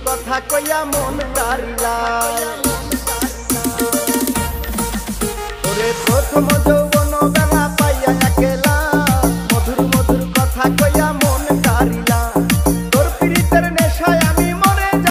কথা কইয়া মন কারিলা ওরে প্রথম যৌবন বেলা পাইয়া একেলা মধুর মধুর কথা কইয়া